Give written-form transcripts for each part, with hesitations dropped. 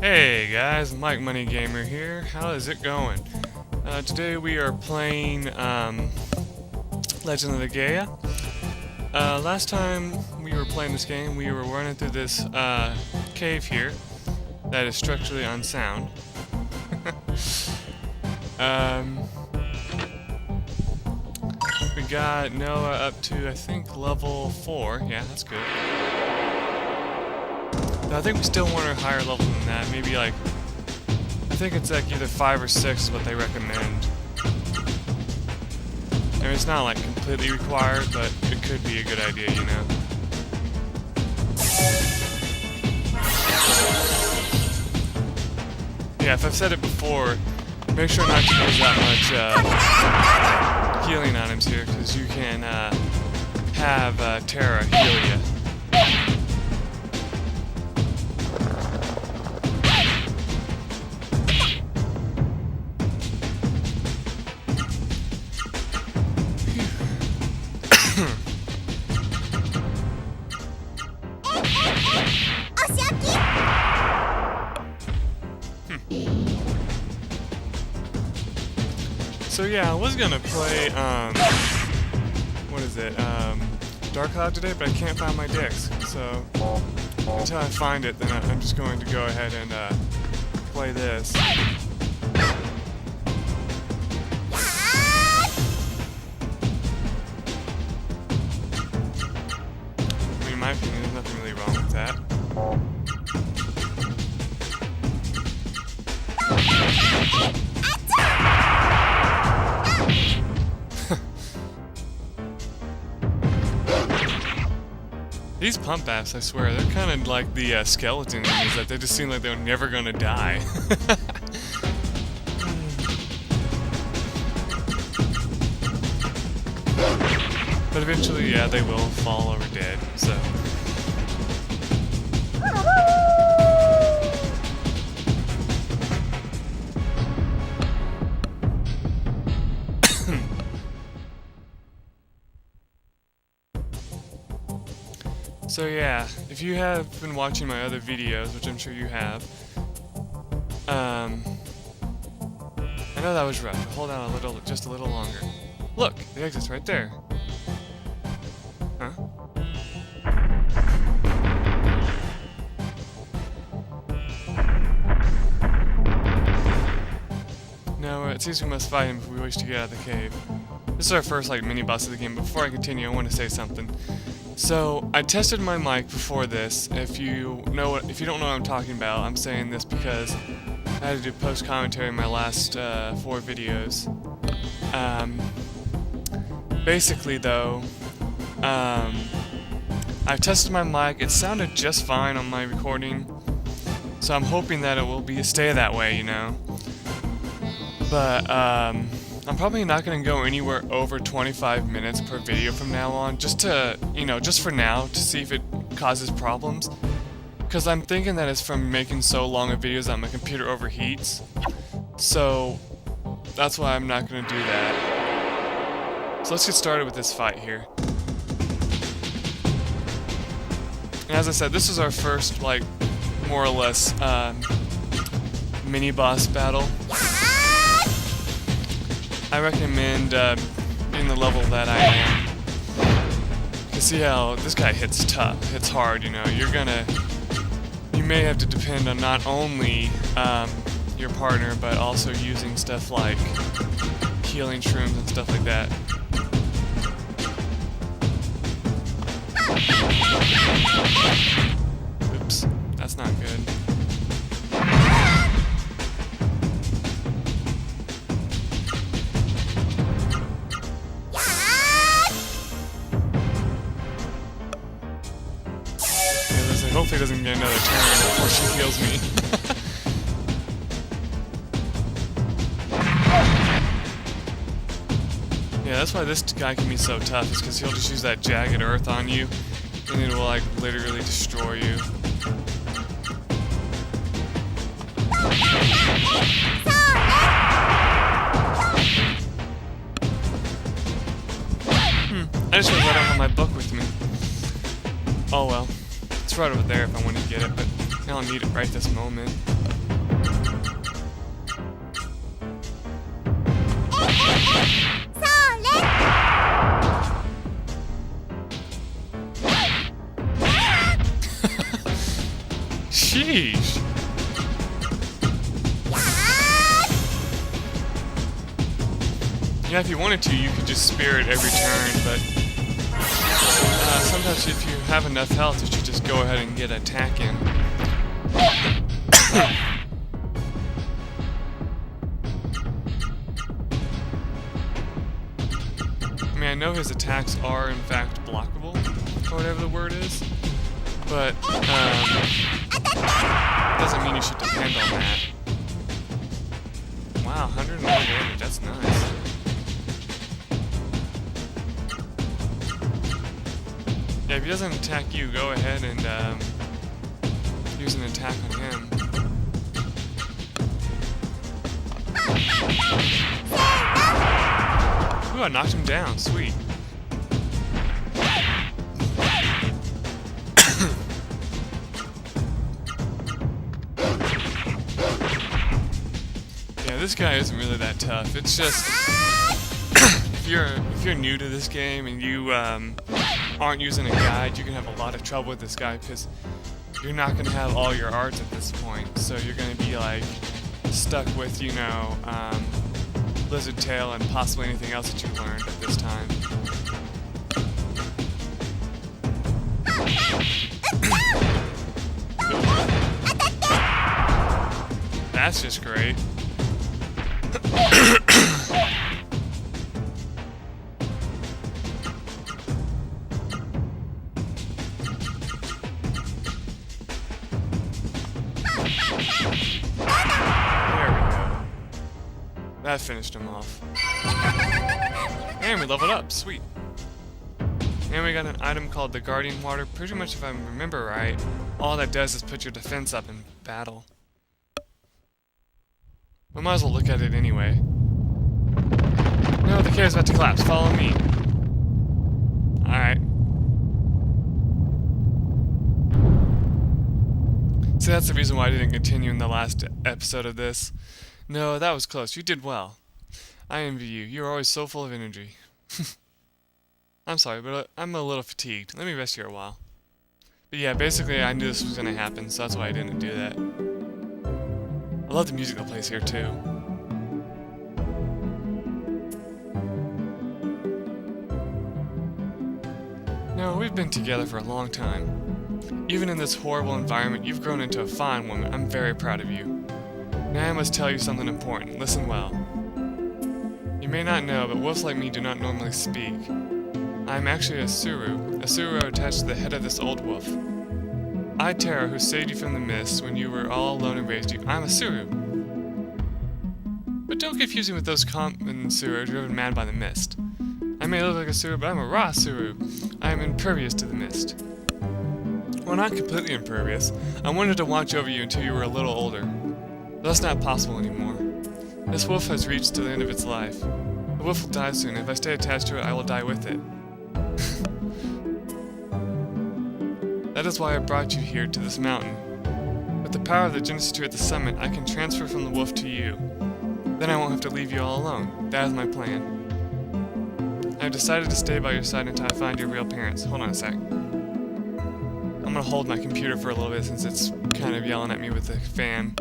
Hey guys, MikeMoneyGMR here. How is it going? Today we are playing Legend of Legaia. Last time we were playing this game, we were running through this cave here that is structurally unsound. We got Noah up to, I think, level 4. Yeah, that's good. I think we still want a higher level than that. Maybe like, I think it's like either 5 or 6 is what they recommend. I mean, it's not like completely required, but it could be a good idea, you know. Yeah, if I've said it before, make sure not to use that much healing items here, because you can have Terra heal you. So yeah, I was gonna play, what is it, Dark Cloud today, but I can't find my disc, so until I find it, then I'm just going to go ahead and, play this. I mean, in my opinion, there's nothing really wrong with that. These pump bats, I swear, they're kind of like the skeleton enemies, that they just seem like they're never gonna die. But eventually, yeah, they will fall over dead, so... So yeah, if you have been watching my other videos, which I'm sure you have, I know that was rough, but hold on just a little longer. Look, the exit's right there. Huh? No, it seems we must fight him if we wish to get out of the cave. This is our first mini boss of the game. Before I continue, I want to say something. So I tested my mic before this. If you don't know what I'm talking about, I'm saying this because I had to do post commentary in my last 4 videos. Basically, though, I've tested my mic. It sounded just fine on my recording, so I'm hoping that it will stay that way, you know. But I'm probably not going to go anywhere over 25 minutes per video from now on, just to, just for now, to see if it causes problems. Because I'm thinking that it's from making so long of videos that my computer overheats. So, that's why I'm not going to do that. So let's get started with this fight here. And as I said, this is our first, more or less, mini-boss battle. I recommend being the level that I am. You can see how this guy hits tough, hits hard, you know. You may have to depend on not only your partner, but also using stuff like healing shrooms and stuff like that. Oops, that's not good. Hopefully he doesn't get another turn before she heals me. Yeah, that's why this guy can be so tough, is because he'll just use that jagged earth on you, and it will, literally destroy you. I just realized I don't have my book with me. Oh well. It's right over there if I want to get it, but I don't need it right this moment. Sheesh. Yeah, if you wanted to, you could just spear it every turn, but sometimes if you have enough health, you should just go ahead and get an attack in. I mean, I know his attacks are, in fact, blockable, or whatever the word is, but doesn't mean you should depend on that. Wow, 101 damage, that's nice. Yeah, if he doesn't attack you, go ahead and use an attack on him. Ooh, I knocked him down, sweet. This guy isn't really that tough. It's just if you're new to this game and you aren't using a guide, you can have a lot of trouble with this guy because you're not going to have all your arts at this point. So you're going to be like stuck with, you know, Lizard Tail and possibly anything else that you learned at this time. That's just great. That finished him off. And we leveled up, sweet. And we got an item called the Guardian Water. Pretty much, if I remember right, all that does is put your defense up in battle. We might as well look at it anyway. No, the cave's about to collapse. Follow me. Alright. See, that's the reason why I didn't continue in the last episode of this. No, that was close. You did well. I envy you. You're always so full of energy. I'm sorry, but I'm a little fatigued. Let me rest here a while. But yeah, basically I knew this was going to happen, so that's why I didn't do that. I love the music that plays here, too. No, we've been together for a long time. Even in this horrible environment, you've grown into a fine woman. I'm very proud of you. Now I must tell you something important. Listen well. You may not know, but wolves like me do not normally speak. I am actually a Ra-Seru. A Ra-Seru attached to the head of this old wolf. I, Terra, who saved you from the mist when you were all alone and raised you. I'm a Ra-Seru. But don't confuse me with those common Ra-Seru driven mad by the mist. I may look like a Ra-Seru, but I'm a Ra-Seru. I am impervious to the mist. Well, not completely impervious. I wanted to watch over you until you were a little older. But that's not possible anymore. This wolf has reached to the end of its life. The wolf will die soon. If I stay attached to it, I will die with it. That is why I brought you here to this mountain. With the power of the Genesis tree at the summit, I can transfer from the wolf to you. Then I won't have to leave you all alone. That is my plan. I have decided to stay by your side until I find your real parents. Hold on a sec. I'm gonna hold my computer for a little bit since it's kind of yelling at me with the fan.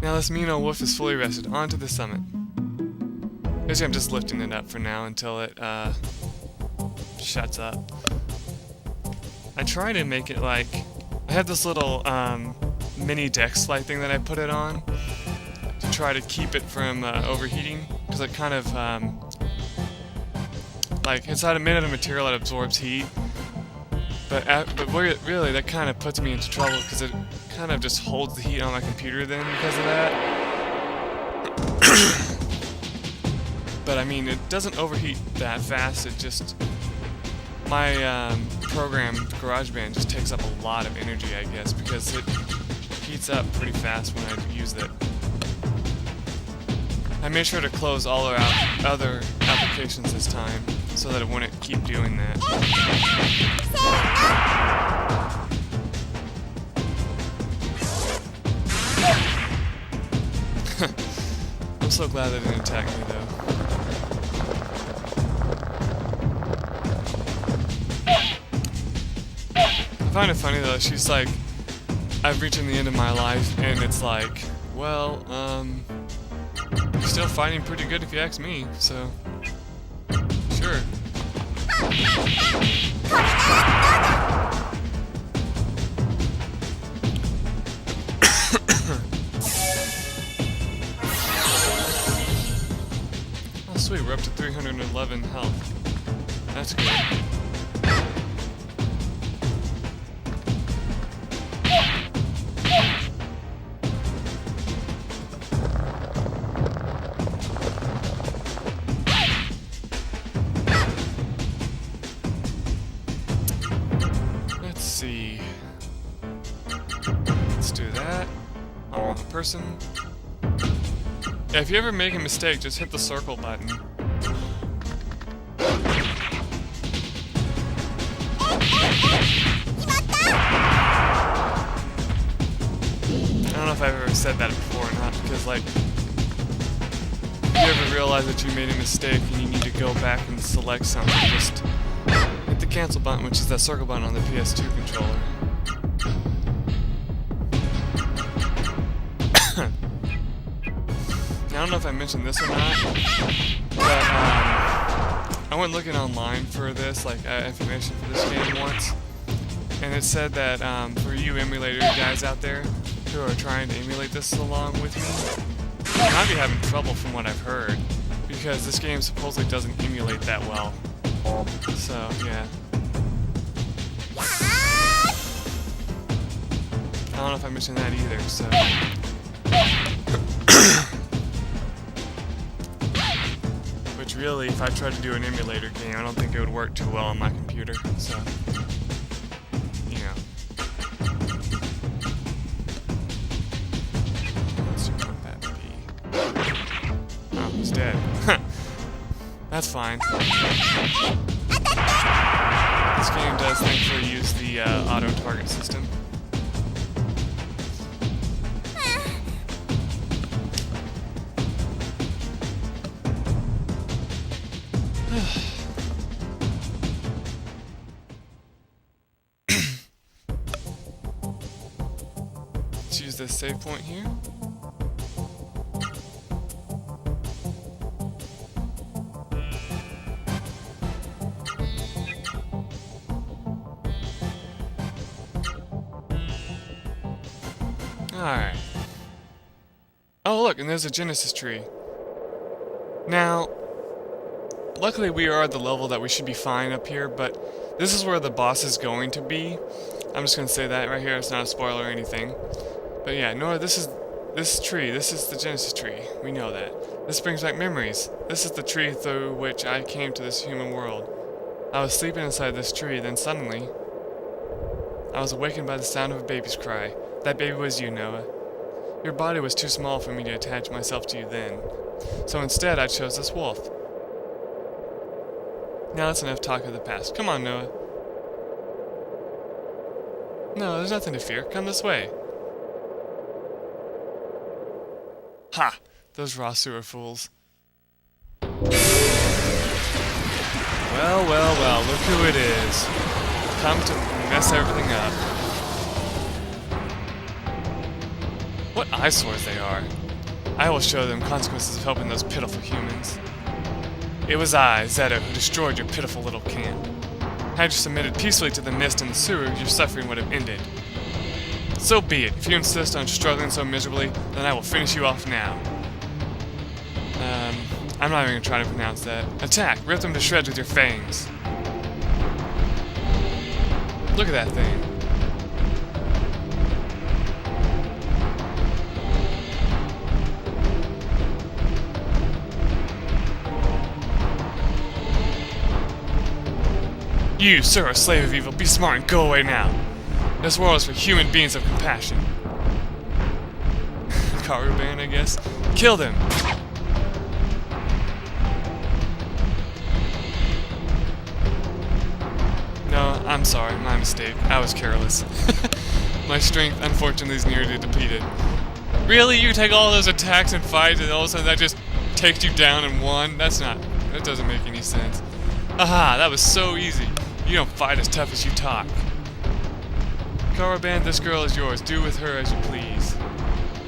Now this mean old wolf is fully rested. On to the summit. Basically, I'm just lifting it up for now until it shuts up. I try to make it like... I have this little mini deck slide thing that I put it on to try to keep it from overheating, because it kind of like it's not made out of material that absorbs heat. But really, that kind of puts me into trouble because it kind of just holds the heat on my computer then because of that. But I mean, it doesn't overheat that fast. It just... My program, GarageBand, just takes up a lot of energy, I guess, because it heats up pretty fast when I use it. I made sure to close all our other applications this time so that it wouldn't keep doing that. I'm I'm so glad they didn't attack me, though. I find it funny, though, she's like, I've reached the end of my life, and it's like, well, you're still fighting pretty good if you ask me, so, sure. Oh, sweet, we're up to 311 health. That's good. Let's do that. I'm wrong person. Yeah, if you ever make a mistake, just hit the circle button. I don't know if I've ever said that before or not, because like, if you ever realize that you made a mistake and you need to go back and select something, just hit the cancel button, which is that circle button on the PS2 controller. I don't know if I mentioned this or not, but I went looking online for this, like information for this game once, and it said that for you emulator guys out there who are trying to emulate this along with me, you might be having trouble from what I've heard, because this game supposedly doesn't emulate that well. So, yeah. I don't know if I mentioned that either, so... Which really, if I tried to do an emulator game, I don't think it would work too well on my computer, so... You know. Let's see what that be. Oh, he's dead. That's fine. This game does thankfully use the auto-target system. Let's use this save point here. Alright. Oh look, and there's a Genesis tree. Now, luckily we are at the level that we should be fine up here, but this is where the boss is going to be. I'm just going to say that right here, it's not a spoiler or anything. But yeah, no, this is the Genesis tree. We know that. This brings back memories. This is the tree through which I came to this human world. I was sleeping inside this tree, then suddenly, I was awakened by the sound of a baby's cry. That baby was you, Noah. Your body was too small for me to attach myself to you then. So instead, I chose this wolf. Now that's enough talk of the past. Come on, Noah. No, there's nothing to fear. Come this way. Ha! Those Ra-Seru fools. Well, well, well, look who it is. Come to mess everything up. What eyesores they are. I will show them consequences of helping those pitiful humans. It was I, Zeta, who destroyed your pitiful little camp. Had you submitted peacefully to the mist and the sewer, your suffering would have ended. So be it. If you insist on struggling so miserably, then I will finish you off now. I'm not even going to try to pronounce that. Attack! Rip them to shreds with your fangs. Look at that thing. You, sir, a slave of evil, be smart and go away now. This world is for human beings of compassion. Karu band, I guess. Kill them! No, I'm sorry, my mistake. I was careless. My strength, unfortunately, is nearly depleted. Really? You take all those attacks and fights and all of a sudden that just takes you down in one? That doesn't make any sense. Aha, that was so easy. You don't fight as tough as you talk. Caravan, this girl is yours. Do with her as you please.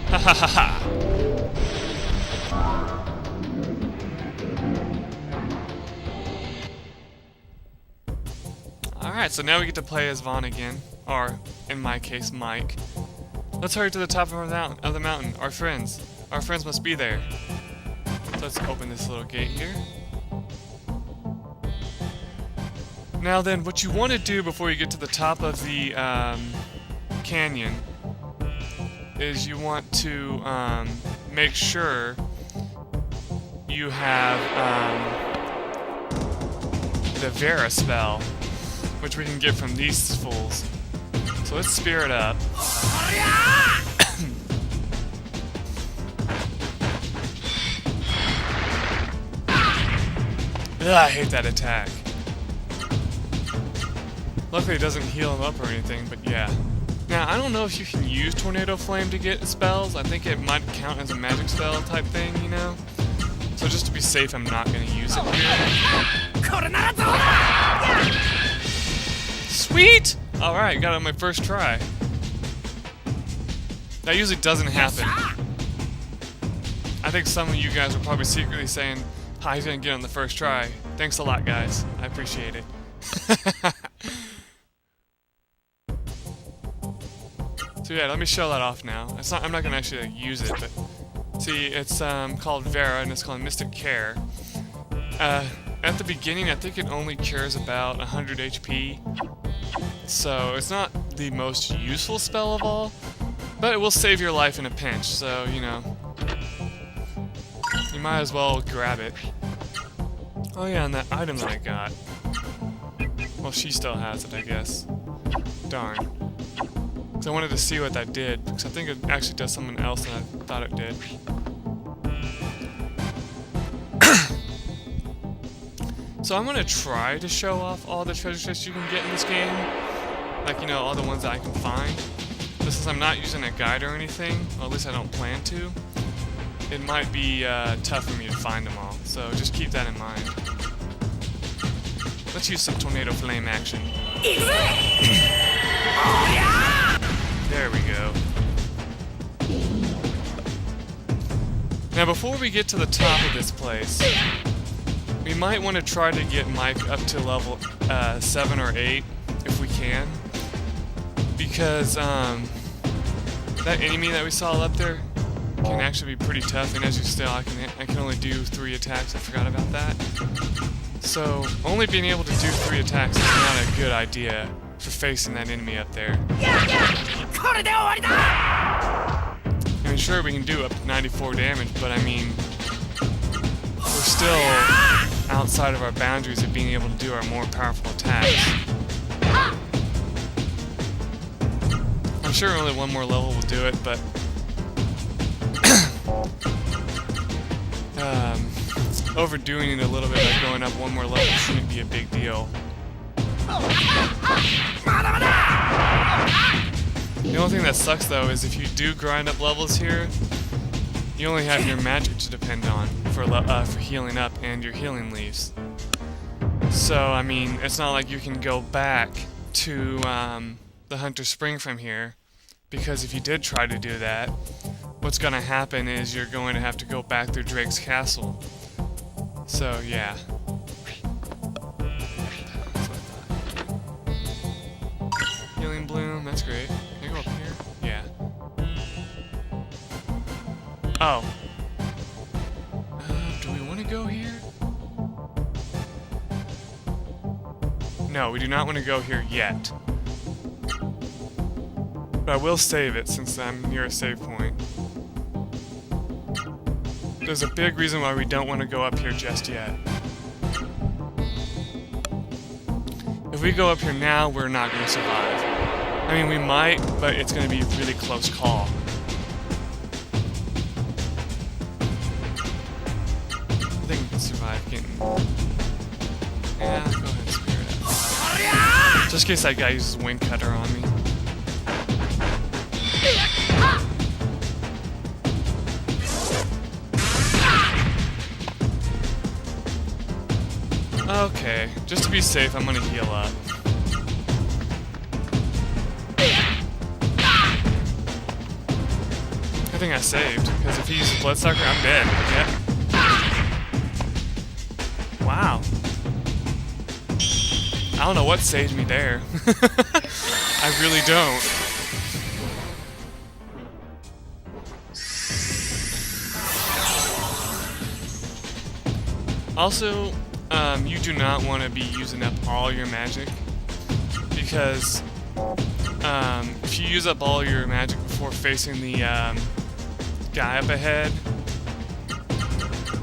Ha ha ha ha. Alright, so now we get to play as Vaughn again. Or, in my case, Mike. Let's hurry to the top of the mountain. Our friends must be there. So let's open this little gate here. Now then, what you want to do before you get to the top of the canyon is you want to make sure you have the Vera spell, which we can get from these fools. So let's spirit up. Ugh, I hate that attack. Luckily it doesn't heal him up or anything, but yeah. Now, I don't know if you can use Tornado Flame to get spells. I think it might count as a magic spell type thing, you know? So just to be safe, I'm not going to use it here. Sweet! Alright, got it on my first try. That usually doesn't happen. I think some of you guys are probably secretly saying, "Hi, he's going to get on the first try." Thanks a lot, guys. I appreciate it. So yeah, let me show that off now. I'm not gonna actually use it, but see, it's called Vera and it's called Mystic Care. At the beginning, I think it only cures about 100 HP, so it's not the most useful spell of all, but it will save your life in a pinch. So you know, you might as well grab it. Oh yeah, and that item that I got. Well, she still has it, I guess. Darn. So I wanted to see what that did, because I think it actually does something else than I thought it did. So I'm going to try to show off all the treasure chests you can get in this game. Like, you know, all the ones that I can find. But since I'm not using a guide or anything, or at least I don't plan to, it might be tough for me to find them all. So just keep that in mind. Let's use some Tornado Flame action. There we go. Now before we get to the top of this place, we might want to try to get Mike up to level 7 or 8 if we can. Because that enemy that we saw up there can actually be pretty tough, and as you saw, I can only do 3 attacks. I forgot about that. So only being able to do 3 attacks is not a good idea for facing that enemy up there. I mean, sure, we can do up to 94 damage, but I mean, we're still outside of our boundaries of being able to do our more powerful attacks. I'm sure only one more level will do it, but overdoing it a little bit by going up one more level shouldn't be a big deal. The only thing that sucks though is if you do grind up levels here, you only have your magic to depend on for healing up and your healing leaves. So I mean, it's not like you can go back to the Hunter Spring from here, because if you did try to do that, what's going to happen is you're going to have to go back through Drake's Castle. So yeah. Healing Bloom, that's great. Can I go up here? Yeah. Oh. Do we want to go here? No, we do not want to go here yet. But I will save it since I'm near a save point. There's a big reason why we don't want to go up here just yet. If we go up here now, we're not going to survive. I mean, we might, but it's going to be a really close call. I think we can survive getting... Yeah, go ahead and spirit up. Just in case that guy uses Wind Cutter on me. Okay, just to be safe, I'm gonna heal up. I think I saved, because if he uses Bloodsucker, I'm dead. Yep. Wow. I don't know what saved me there. I really don't. Also, you do not want to be using up all your magic, because if you use up all your magic before facing the guy up ahead,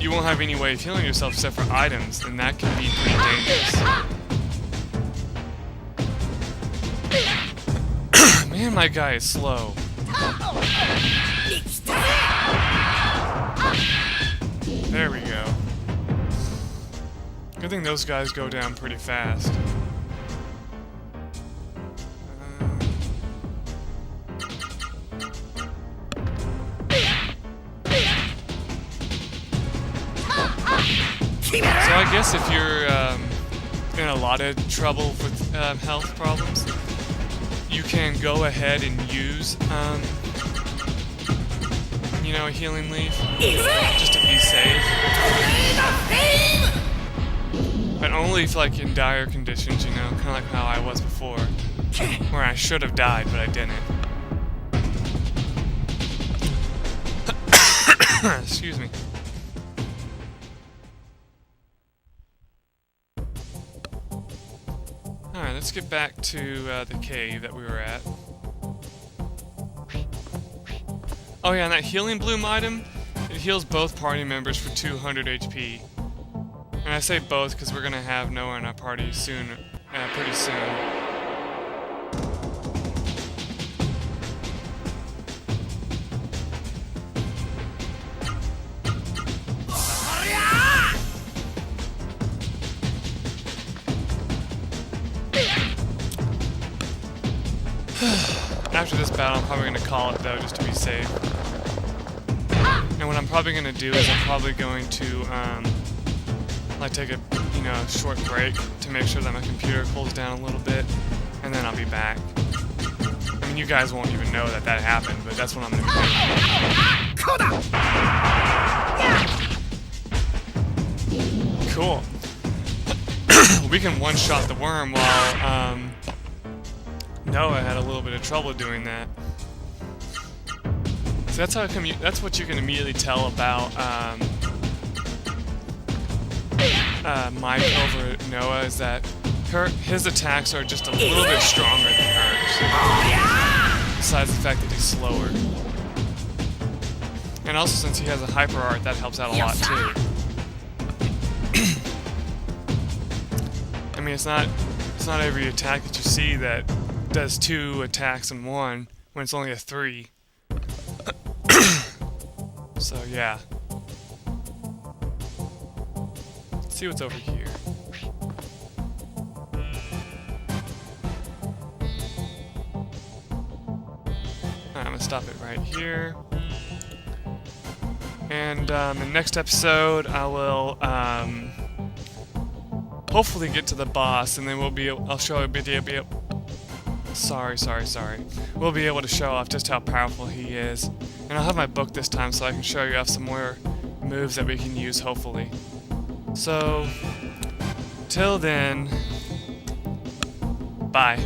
you won't have any way of healing yourself except for items, and that can be pretty dangerous. Man, my guy is slow. There we go. Good thing those guys go down pretty fast. So I guess if you're in a lot of trouble with health problems, you can go ahead and use, you know, a healing leaf, just to be safe. But only if, like, in dire conditions, you know, kind of like how I was before, where I should have died, but I didn't. Excuse me. Alright, let's get back to the cave that we were at. Oh yeah, and that healing bloom item, it heals both party members for 200 HP. And I say both because we're gonna have Noah in our party soon, pretty soon. After this battle, I'm probably gonna call it though, just to be safe. And what I'm probably gonna do is I'm probably going to like take a short break to make sure that my computer cools down a little bit, and then I'll be back. I mean, you guys won't even know that that happened, but that's what I'm gonna be doing. Cool. We can one-shot the worm while Noah had a little bit of trouble doing that. So that's how that's what you can immediately tell about Mike over Noah, is that his attacks are just a little bit stronger than hers. Besides the fact that he's slower. And also, since he has a hyper art, that helps out a lot too. I mean, it's not every attack that you see that does 2 attacks in one when it's only a 3. So yeah. Let's see what's over here. I'm gonna stop it right here. And in the next episode, I will hopefully get to the boss, and then I'll show a video. Sorry. We'll be able to show off just how powerful he is. And I'll have my book this time so I can show you off some more moves that we can use, hopefully. So, till then, bye.